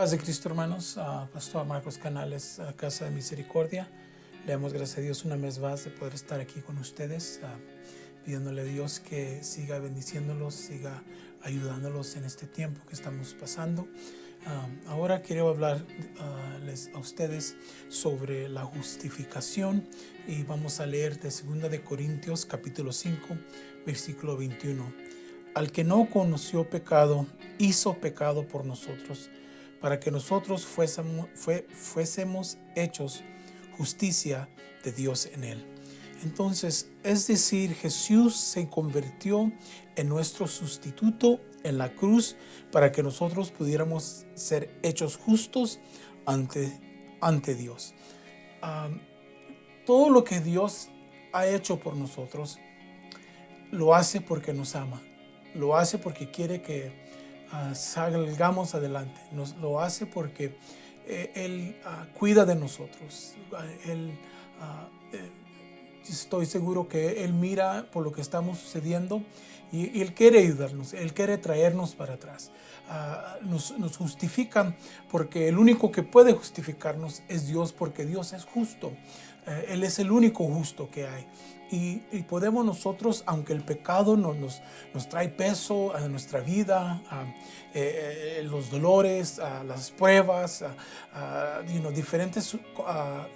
Paz de Cristo, hermanos. Pastor Marcos Canales, Casa de Misericordia. Le damos gracias a Dios una vez más de poder estar aquí con ustedes, pidiéndole a Dios que siga bendiciéndolos, siga ayudándolos en este tiempo que estamos pasando. Ahora quiero hablarles a ustedes sobre la justificación y vamos a leer de 2 de Corintios capítulo 5, versículo 21. Al que no conoció pecado, hizo pecado por nosotros, para que nosotros fuésemos hechos justicia de Dios en él. Entonces, es decir, Jesús se convirtió en nuestro sustituto en la cruz para que nosotros pudiéramos ser hechos justos ante Dios. Todo lo que Dios ha hecho por nosotros, lo hace porque nos ama. Lo hace porque quiere que salgamos adelante. Lo hace porque Él cuida de nosotros. Estoy seguro que Él mira por lo que estamos sucediendo y Él quiere ayudarnos. Él quiere traernos para atrás. Nos justifican porque el único que puede justificarnos es Dios, porque Dios es justo. Él es el único justo que hay. Y podemos nosotros, aunque el pecado nos trae peso a nuestra vida, los dolores, las pruebas, diferentes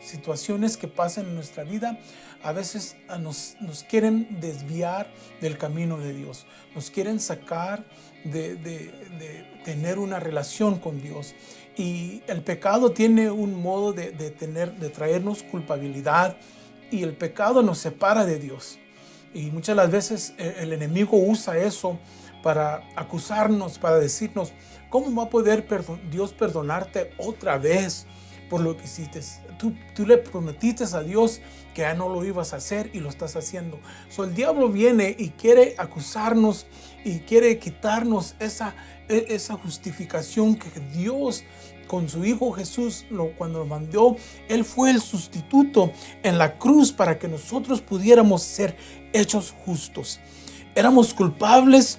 situaciones que pasan en nuestra vida, a veces nos quieren desviar del camino de Dios. Nos quieren sacar de tener una relación con Dios. Y el pecado tiene un modo de traernos culpabilidad, y el pecado nos separa de Dios. Y muchas de las veces el enemigo usa eso para acusarnos, para decirnos, ¿cómo va a poder Dios perdonarte otra vez por lo que hiciste? Tú le prometiste a Dios que ya no lo ibas a hacer y lo estás haciendo. El diablo viene y quiere acusarnos y quiere quitarnos esa justificación que Dios con su Hijo Jesús, cuando lo mandó, Él fue el sustituto en la cruz para que nosotros pudiéramos ser hechos justos. Éramos culpables,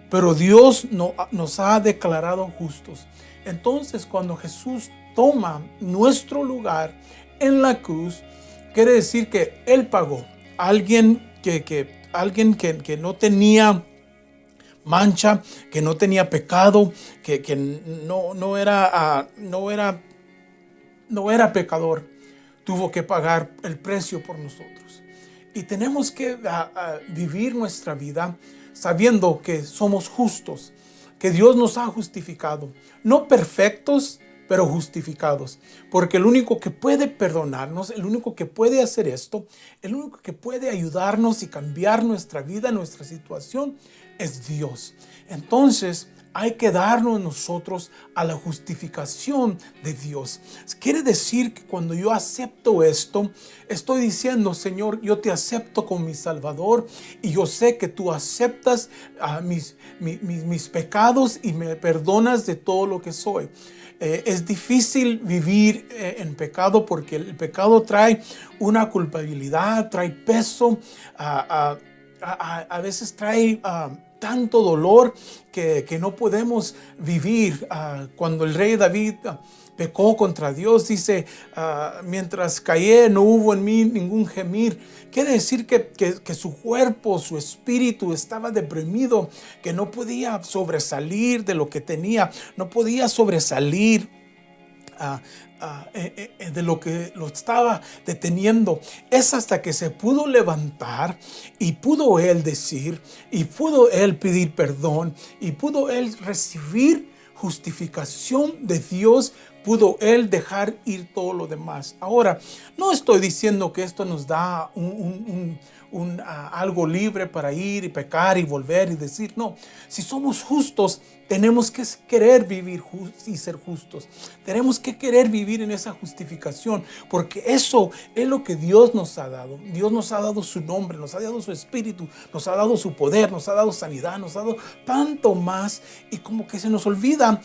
pero Dios nos ha declarado justos. Entonces, cuando Jesús toma nuestro lugar en la cruz, quiere decir que Él pagó. Alguien que no tenía mancha, que no tenía pecado, que no era pecador, tuvo que pagar el precio por nosotros. Y tenemos que vivir nuestra vida sabiendo que somos justos, que Dios nos ha justificado, no perfectos, pero justificados, porque el único que puede perdonarnos, el único que puede hacer esto, el único que puede ayudarnos y cambiar nuestra vida, nuestra situación, es Dios. Entonces hay que darnos nosotros a la justificación de Dios. Quiere decir que cuando yo acepto esto, estoy diciendo, Señor, yo te acepto como mi Salvador y yo sé que tú aceptas mis pecados y me perdonas de todo lo que soy. Es difícil vivir en pecado porque el pecado trae una culpabilidad, trae peso, a veces trae tanto dolor que no podemos vivir. Cuando el rey David pecó contra Dios, dice, mientras callé no hubo en mí ningún gemir. Quiere decir que su cuerpo, su espíritu estaba deprimido, que no podía sobresalir de lo que tenía, no podía sobresalir de lo que lo estaba deteniendo. Es hasta que se pudo levantar y pudo él decir y pudo él pedir perdón y pudo él recibir justificación de Dios, pudo él dejar ir todo lo demás. Ahora, no estoy diciendo que esto nos da algo libre para ir y pecar y volver y decir, no. Si somos justos, tenemos que querer vivir y ser justos. Tenemos que querer vivir en esa justificación, porque eso es lo que Dios nos ha dado. Dios nos ha dado su nombre, nos ha dado su espíritu, nos ha dado su poder, nos ha dado sanidad, nos ha dado tanto más. Y como que se nos olvida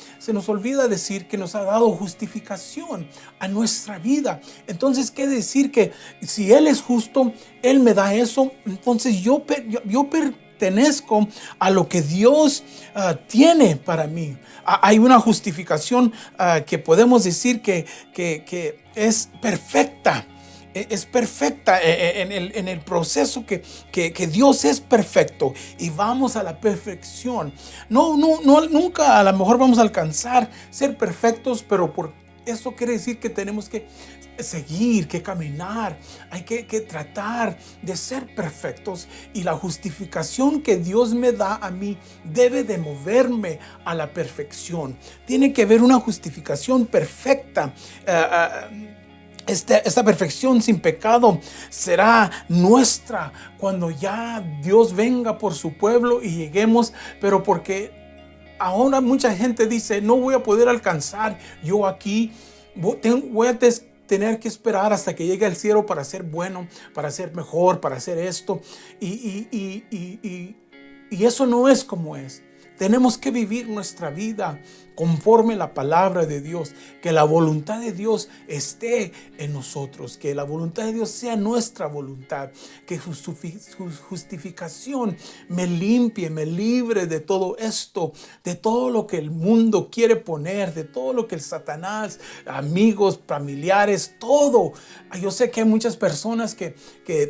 decir que nos ha dado justificación a nuestra vida. Entonces quiere decir que si Él es justo, Él me da eso. Entonces yo pertenezco a lo que Dios tiene para mí. Hay una justificación que podemos decir que es perfecta. Es perfecta en el proceso que Dios es perfecto y vamos a la perfección. Nunca a lo mejor vamos a alcanzar ser perfectos, pero por eso quiere decir que tenemos que seguir, que caminar, hay que tratar de ser perfectos, y la justificación que Dios me da a mí debe de moverme a la perfección. Tiene que haber una justificación perfecta. Esta perfección sin pecado será nuestra cuando ya Dios venga por su pueblo y lleguemos, pero porque ahora mucha gente dice, no voy a poder alcanzar yo aquí, voy a tener que esperar hasta que llegue al cielo para ser bueno, para ser mejor, para hacer esto, y eso no es como es. Tenemos que vivir nuestra vida conforme la palabra de Dios, que la voluntad de Dios esté en nosotros, que la voluntad de Dios sea nuestra voluntad, que su justificación me limpie, me libre de todo esto, de todo lo que el mundo quiere poner, de todo lo que el Satanás, amigos, familiares, todo. Yo sé que hay muchas personas que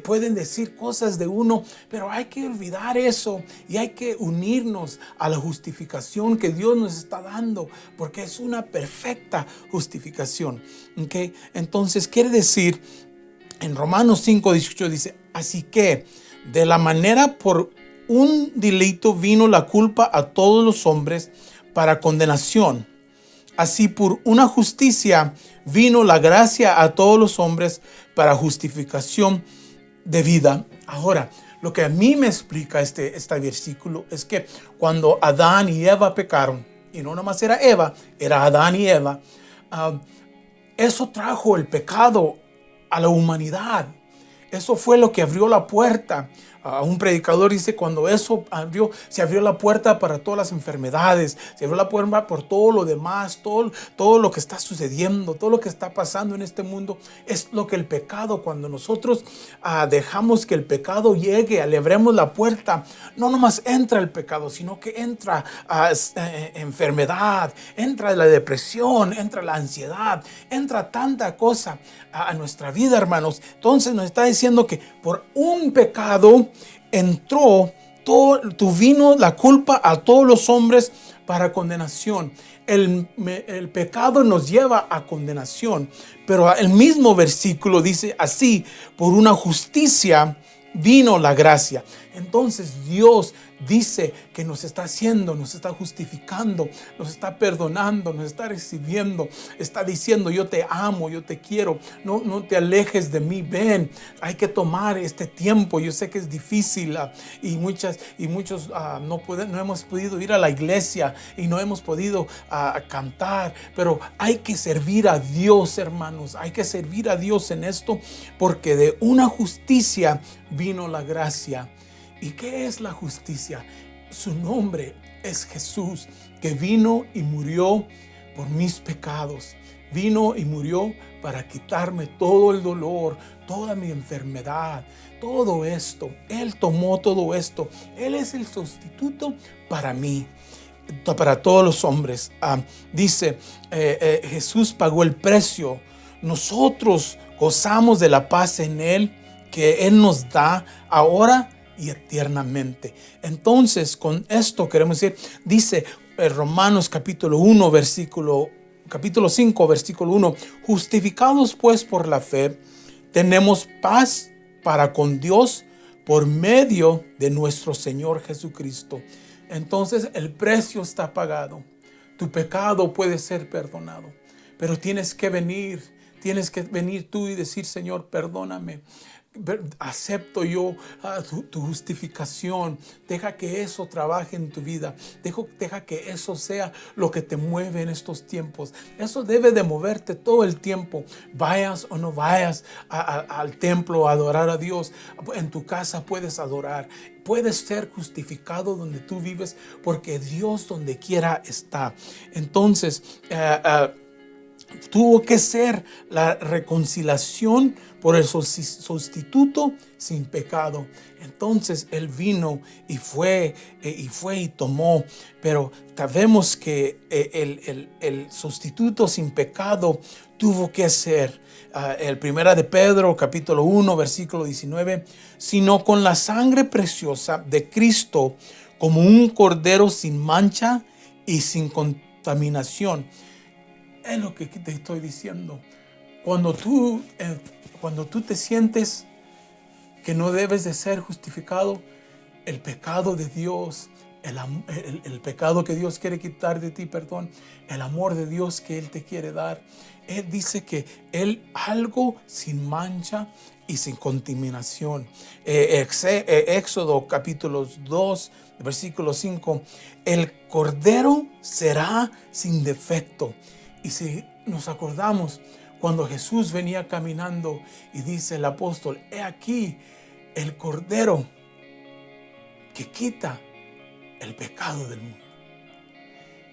pueden decir cosas de uno, pero hay que olvidar eso y hay que unirnos a la justificación que Dios nos está dando, porque es una perfecta justificación. ¿Okay? Entonces quiere decir, en Romanos 5:18 dice, así que de la manera por un delito vino la culpa a todos los hombres para condenación, así por una justicia vino la gracia a todos los hombres para justificación de vida. Ahora, lo que a mí me explica este versículo es que cuando Adán y Eva pecaron, y no nomás era Eva, era Adán y Eva, eso trajo el pecado a la humanidad. Eso fue lo que abrió la puerta. Un predicador dice, cuando eso se abrió la puerta para todas las enfermedades, se abrió la puerta por todo lo demás, todo lo que está sucediendo, todo lo que está pasando en este mundo. Es lo que el pecado, cuando nosotros dejamos que el pecado llegue, le abrimos la puerta, no nomás entra el pecado, sino que entra enfermedad, entra la depresión, entra la ansiedad, entra tanta cosa a nuestra vida, hermanos. Entonces nos está diciendo que por un pecado vino la culpa a todos los hombres para condenación. El pecado nos lleva a condenación, pero el mismo versículo dice así, por una justicia vino la gracia. Entonces Dios dice que nos está haciendo, nos está justificando, nos está perdonando, nos está recibiendo, está diciendo, yo te amo, yo te quiero, no te alejes de mí, ven. Hay que tomar este tiempo. Yo sé que es difícil y muchos no hemos podido ir a la iglesia y no hemos podido cantar, pero hay que servir a Dios, hermanos. Hay que servir a Dios en esto, porque de una justicia vino la gracia. ¿Y qué es la justicia? Su nombre es Jesús, que vino y murió por mis pecados. Vino y murió para quitarme todo el dolor, toda mi enfermedad, todo esto. Él tomó todo esto. Él es el sustituto para mí, para todos los hombres. Dice, Jesús pagó el precio. Nosotros gozamos de la paz en Él, que Él nos da ahora y eternamente. Entonces, con esto queremos decir, dice Romanos capítulo 5, versículo 1, justificados pues por la fe, tenemos paz para con Dios por medio de nuestro Señor Jesucristo. Entonces, el precio está pagado. Tu pecado puede ser perdonado, pero tienes que venir tú y decir, Señor, perdóname. Acepto yo tu justificación. Deja que eso trabaje en tu vida. Deja que eso sea lo que te mueve en estos tiempos. Eso debe de moverte todo el tiempo. Vayas o no vayas al templo a adorar a Dios. En tu casa puedes adorar. Puedes ser justificado donde tú vives, porque Dios donde quiera está. Entonces, tuvo que ser la reconciliación por el sustituto sin pecado. Entonces Él vino y fue y tomó. Pero sabemos que el sustituto sin pecado tuvo que ser el primera de Pedro, capítulo 1, versículo 19, sino con la sangre preciosa de Cristo, como un cordero sin mancha y sin contaminación. Es lo que te estoy diciendo. Cuando tú te sientes que no debes de ser justificado, el pecado de Dios, el pecado que Dios quiere quitar de ti, perdón, el amor de Dios que Él te quiere dar. Él dice que Él algo sin mancha y sin contaminación. Éxodo capítulo 2, versículo 5, el cordero será sin defecto. Y si nos acordamos, cuando Jesús venía caminando y dice el apóstol, he aquí el cordero que quita el pecado del mundo.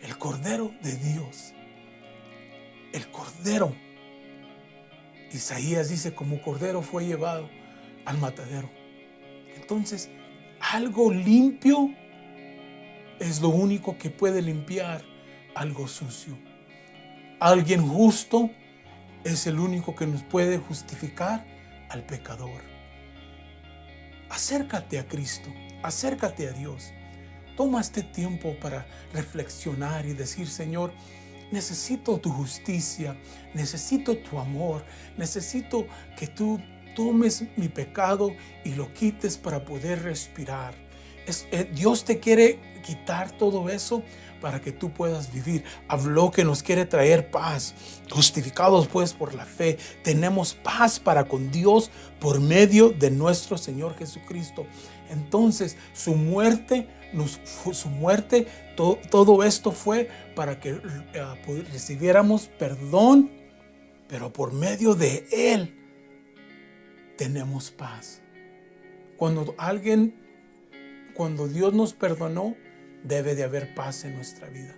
El cordero de Dios. El cordero. Isaías dice, como cordero fue llevado al matadero. Entonces, algo limpio es lo único que puede limpiar algo sucio. Alguien justo es el único que nos puede justificar al pecador. Acércate a Cristo, acércate a Dios. Toma este tiempo para reflexionar y decir, Señor, necesito tu justicia, necesito tu amor, necesito que tú tomes mi pecado y lo quites para poder respirar. Dios te quiere quitar todo eso para que tú puedas vivir. Habló que nos quiere traer paz. Justificados pues por la fe, tenemos paz para con Dios por medio de nuestro Señor Jesucristo. Entonces su muerte, todo esto fue para que recibiéramos perdón, pero por medio de Él tenemos paz. Cuando Dios nos perdonó, debe de haber paz en nuestra vida.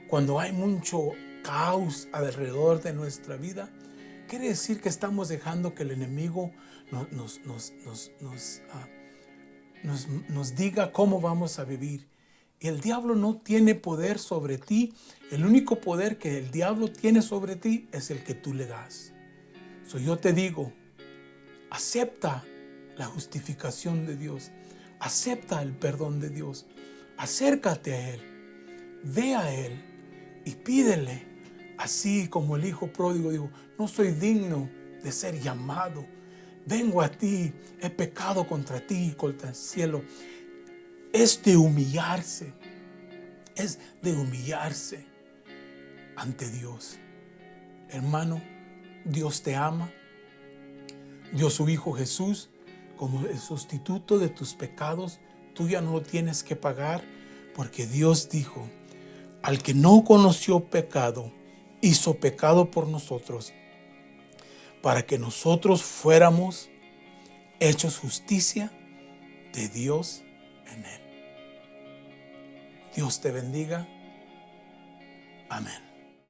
Cuando hay mucho caos alrededor de nuestra vida, quiere decir que estamos dejando que el enemigo nos diga cómo vamos a vivir. Y el diablo no tiene poder sobre ti. El único poder que el diablo tiene sobre ti es el que tú le das. Yo te digo, acepta la justificación de Dios. Acepta el perdón de Dios. Acércate a Él. Ve a Él y pídele. Así como el hijo pródigo dijo, no soy digno de ser llamado. Vengo a ti, he pecado contra ti y contra el cielo. Es de humillarse ante Dios. Hermano, Dios te ama. Dio su Hijo Jesús como el sustituto de tus pecados. Tú ya no lo tienes que pagar, porque Dios dijo, al que no conoció pecado, hizo pecado por nosotros, para que nosotros fuéramos hechos justicia de Dios en Él. Dios te bendiga. Amén.